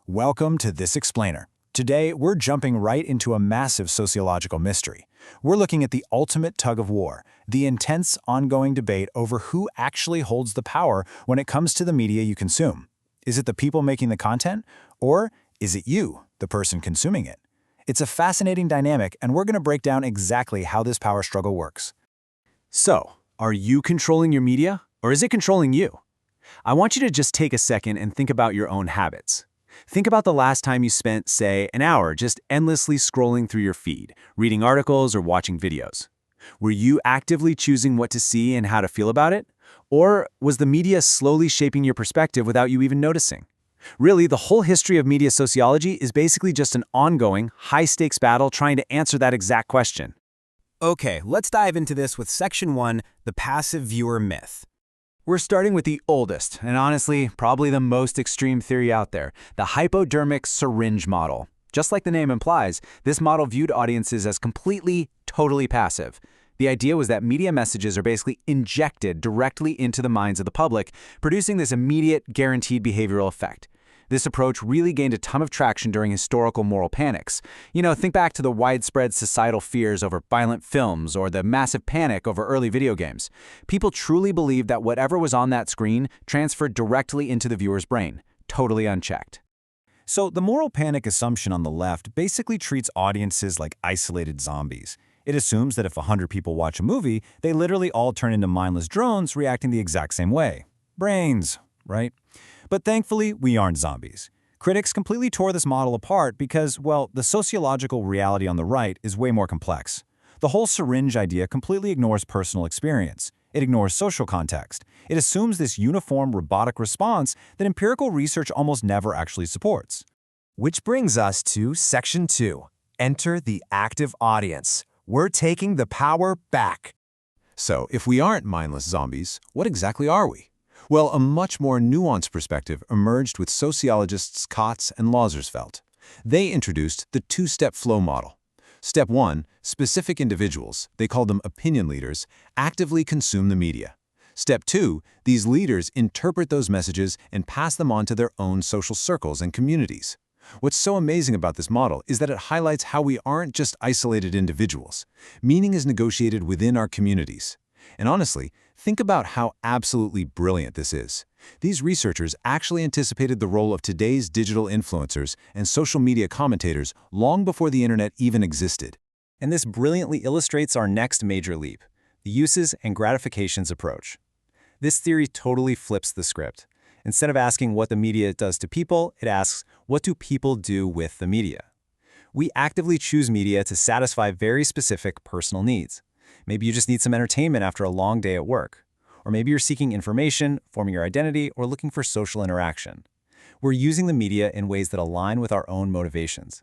Welcome to This Explainer. Today, we're jumping right into a massive sociological mystery. We're looking at the ultimate tug-of-war, the intense, ongoing debate over who actually holds the power when it comes to the media you consume. Is it the people making the content, or is it you, the person consuming it? It's a fascinating dynamic, and we're going to break down exactly how this power struggle works. So, are you controlling your media, or is it controlling you? I want you to just take a second and think about your own habits. Think about the last time you spent, say, an hour just endlessly scrolling through your feed, reading articles or watching videos. Were you actively choosing what to see and how to feel about it? Or was the media slowly shaping your perspective without you even noticing? Really, the whole history of media sociology is basically just an ongoing, high-stakes battle trying to answer that exact question. Okay, let's dive into this with Section 1, the passive viewer myth. We're starting with the oldest, and honestly, probably the most extreme theory out there, the hypodermic syringe model. Just like the name implies, this model viewed audiences as completely, totally passive. The idea was that media messages are basically injected directly into the minds of the public, producing this immediate, guaranteed behavioral effect. This approach really gained a ton of traction during historical moral panics. Think back to the widespread societal fears over violent films or the massive panic over early video games. People truly believed that whatever was on that screen transferred directly into the viewer's brain, totally unchecked. So the moral panic assumption on the left basically treats audiences like isolated zombies. It assumes that if 100 people watch a movie, they literally all turn into mindless drones reacting the exact same way. Brains, right? But thankfully, we aren't zombies. Critics completely tore this model apart because, well, the sociological reality on the right is way more complex. The whole syringe idea completely ignores personal experience. It ignores social context. It assumes this uniform robotic response that empirical research almost never actually supports. Which brings us to Section 2. Enter the active audience. We're taking the power back. So, if we aren't mindless zombies, what exactly are we? Well, a much more nuanced perspective emerged with sociologists Kotz and Lazarsfeld. They introduced the two-step flow model. Step 1, specific individuals, they called them opinion leaders, actively consume the media. Step 2, these leaders interpret those messages and pass them on to their own social circles and communities. What's so amazing about this model is that it highlights how we aren't just isolated individuals. Meaning is negotiated within our communities. And honestly, think about how absolutely brilliant this is. These researchers actually anticipated the role of today's digital influencers and social media commentators long before the internet even existed. And this brilliantly illustrates our next major leap, the uses and gratifications approach. This theory totally flips the script. Instead of asking what the media does to people, it asks, what do people do with the media? We actively choose media to satisfy very specific personal needs. Maybe you just need some entertainment after a long day at work. Or maybe you're seeking information, forming your identity, or looking for social interaction. We're using the media in ways that align with our own motivations.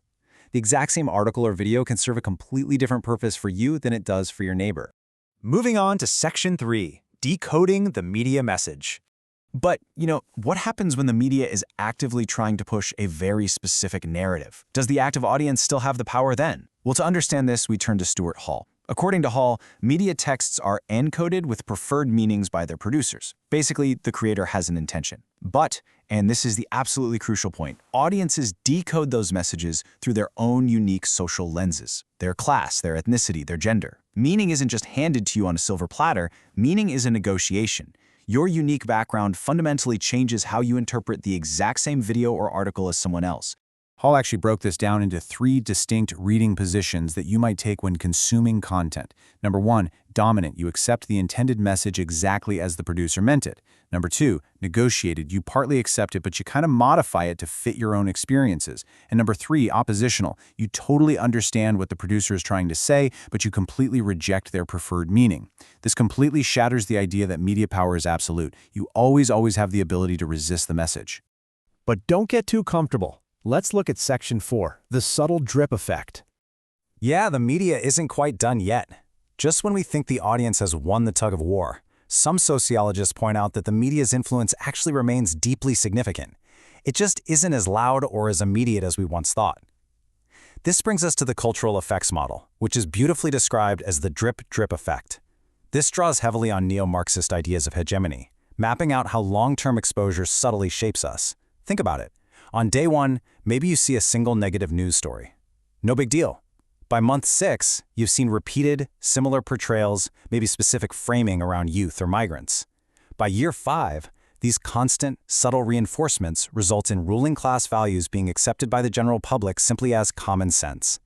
The exact same article or video can serve a completely different purpose for you than it does for your neighbor. Moving on to Section 3, decoding the media message. But, what happens when the media is actively trying to push a very specific narrative? Does the active audience still have the power then? Well, to understand this, we turn to Stuart Hall. According to Hall, media texts are encoded with preferred meanings by their producers. Basically, the creator has an intention. But, and this is the absolutely crucial point, audiences decode those messages through their own unique social lenses, their class, their ethnicity, their gender. Meaning isn't just handed to you on a silver platter, meaning is a negotiation. Your unique background fundamentally changes how you interpret the exact same video or article as someone else. Hall actually broke this down into 3 distinct reading positions that you might take when consuming content. Number 1, dominant. You accept the intended message exactly as the producer meant it. Number 2, negotiated. You partly accept it, but you kind of modify it to fit your own experiences. And number 3, oppositional. You totally understand what the producer is trying to say, but you completely reject their preferred meaning. This completely shatters the idea that media power is absolute. You always have the ability to resist the message. But don't get too comfortable. Let's look at Section 4, the subtle drip effect. Yeah, the media isn't quite done yet. Just when we think the audience has won the tug-of-war, some sociologists point out that the media's influence actually remains deeply significant. It just isn't as loud or as immediate as we once thought. This brings us to the cultural effects model, which is beautifully described as the drip-drip effect. This draws heavily on neo-Marxist ideas of hegemony, mapping out how long-term exposure subtly shapes us. Think about it. On day 1, maybe you see a single negative news story. No big deal. By month 6, you've seen repeated, similar portrayals, maybe specific framing around youth or migrants. By year 5, these constant, subtle reinforcements result in ruling class values being accepted by the general public simply as common sense.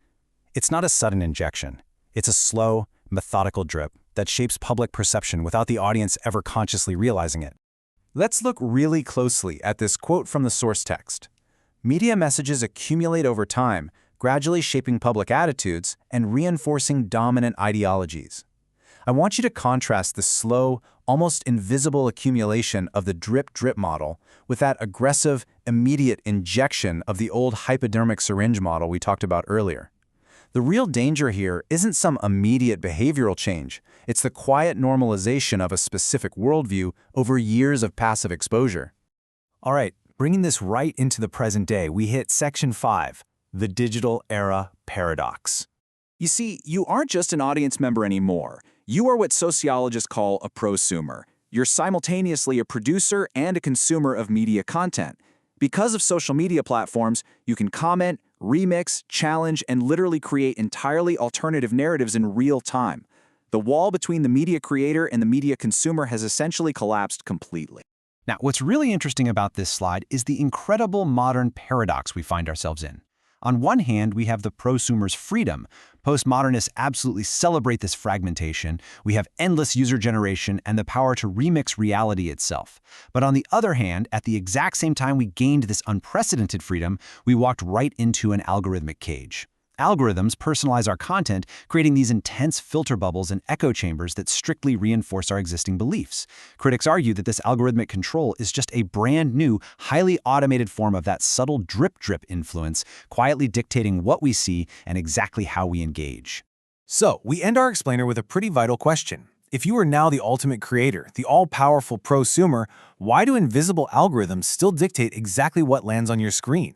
It's not a sudden injection. It's a slow, methodical drip that shapes public perception without the audience ever consciously realizing it. Let's look really closely at this quote from the source text. Media messages accumulate over time, gradually shaping public attitudes and reinforcing dominant ideologies. I want you to contrast the slow, almost invisible accumulation of the drip-drip model with that aggressive, immediate injection of the old hypodermic syringe model we talked about earlier. The real danger here isn't some immediate behavioral change. It's the quiet normalization of a specific worldview over years of passive exposure. All right, bringing this right into the present day, we hit Section 5, the digital era paradox. You see, you aren't just an audience member anymore. You are what sociologists call a prosumer. You're simultaneously a producer and a consumer of media content. Because of social media platforms, you can comment, remix, challenge, and literally create entirely alternative narratives in real time. The wall between the media creator and the media consumer has essentially collapsed completely. Now, what's really interesting about this slide is the incredible modern paradox we find ourselves in. On one hand, we have the prosumer's freedom. Postmodernists absolutely celebrate this fragmentation. We have endless user generation and the power to remix reality itself. But on the other hand, at the exact same time we gained this unprecedented freedom, we walked right into an algorithmic cage. Algorithms personalize our content, creating these intense filter bubbles and echo chambers that strictly reinforce our existing beliefs. Critics argue that this algorithmic control is just a brand new, highly automated form of that subtle drip-drip influence, quietly dictating what we see and exactly how we engage. So, we end our explainer with a pretty vital question. If you are now the ultimate creator, the all-powerful prosumer, why do invisible algorithms still dictate exactly what lands on your screen?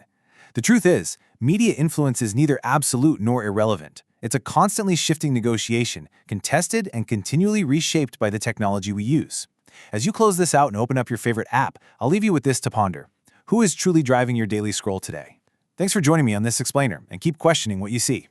The truth is, media influence is neither absolute nor irrelevant. It's a constantly shifting negotiation, contested and continually reshaped by the technology we use. As you close this out and open up your favorite app, I'll leave you with this to ponder. Who is truly driving your daily scroll today? Thanks for joining me on this explainer, and keep questioning what you see.